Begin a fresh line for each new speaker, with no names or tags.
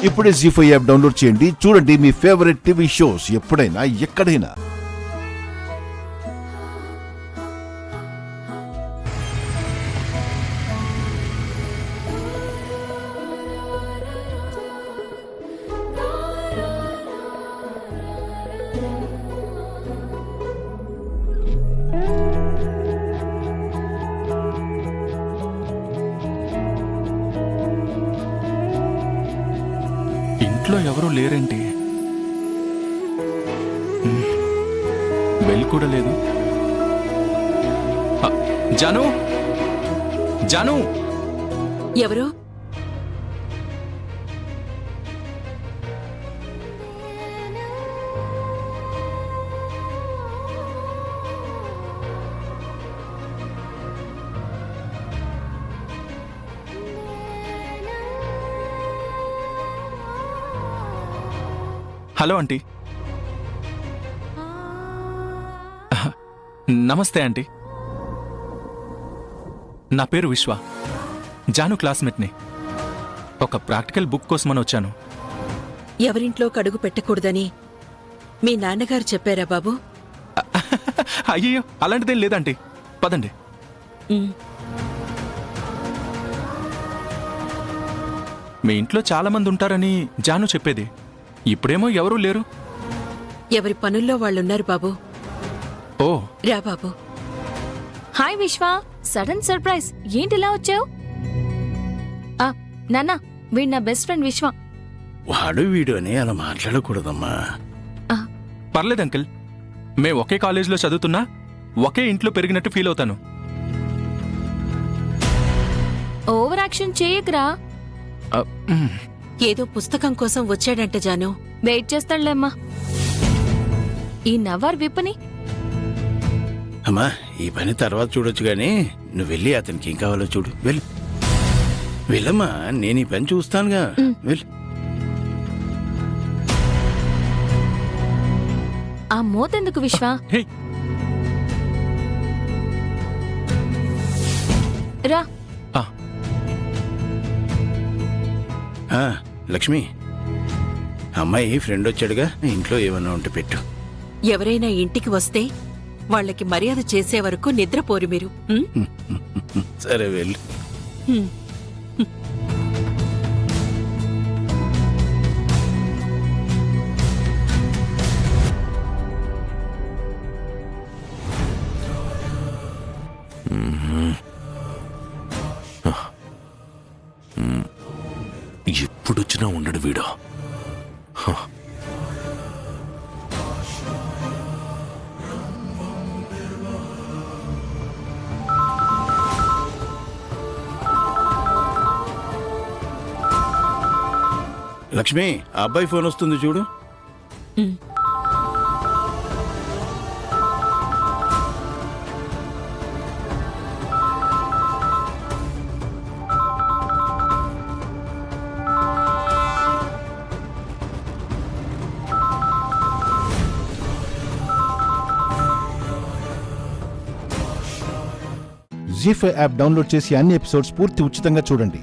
ఇప్పుడే జీ5 app download చేయండి. చూడండి మీ ఫేవరెట్ టీవీ షోస్ ఎప్పుడైనా ఎక్కడైనా.
ఇంట్లో ఎవరూ లేరేంటి? బెల్ కూడా లేదు. జాను, జాను,
ఎవరు?
Hello aunty. నమస్తే ఆంటీ. నా పేరు విశ్వ, జాను క్లాస్మేట్ని. ఒక ప్రాక్టికల్ బుక్ కోసమని వచ్చాను.
ఎవరింట్లో కడుగు పెట్టకూడదని మీ నాన్నగారు చెప్పారా బాబు?
అయ్యో, అలాంటిదేం లేదంటీ. పదండి. మీ ఇంట్లో చాలా మంది ఉంటారని జాను చెప్పేది. ఇప్పుడేమో ఎవరూ లేరు.
ఎవరి పనుల్లో వాళ్ళున్నారు బాబు.
ఓ,
రా బాబు.
హాయ్ విశ్వ, సడన్ సర్ప్రైజ్. ఏంటిలా వచ్చావు? నాన్న, వీడు నా బెస్ట్ ఫ్రెండ్ విశ్వ.
వాడు వీడు అని అలా మాట్లాడకూడదమ్మా.
పర్లేదు అంకిల్. మేం ఒకే కాలేజీలో చదువుతున్నా ఒకే ఇంట్లో పెరిగినట్టు ఫీల్ అవుతాను.
ఓవర్ యాక్షన్ చేయకురా.
ఏదో పుస్తకం కోసం వచ్చాడంట జాను.
వెయిట్ చేస్తాడులేమ్మా. ఈ నవ్వారు విప్పని.
అమ్మా, ఈ పని తర్వాత చూడొచ్చు గానీ నువ్వు వెళ్ళి అతనికి ఏం కావాలో చూడు. వెళ్ళమ్మా, నేను ఈ పని చూస్తానుగా. వెళ్ళి.
ఆ మోతెందుకు విశ్వ?
హే,
రా.
లక్ష్మి, అమ్మాయి ఫ్రెండ్ వచ్చాడుగా, ఇంట్లో ఏమన్నా ఉంటే పెట్టు.
ఎవరైనా ఇంటికి వస్తే వాళ్ళకి మర్యాద చేసే వరకు నిద్రపోరు మీరు.
సరే వెళ్ళు.
ఎప్పుడొచ్చినా ఉండడు వీడు.
లక్ష్మి, ఆ అబ్బాయి ఫోన్ వస్తుంది చూడు.
జీ5 యాప్ డౌన్లోడ్ చేసి అన్ని ఎపిసోడ్స్ పూర్తి ఉచితంగా చూడండి.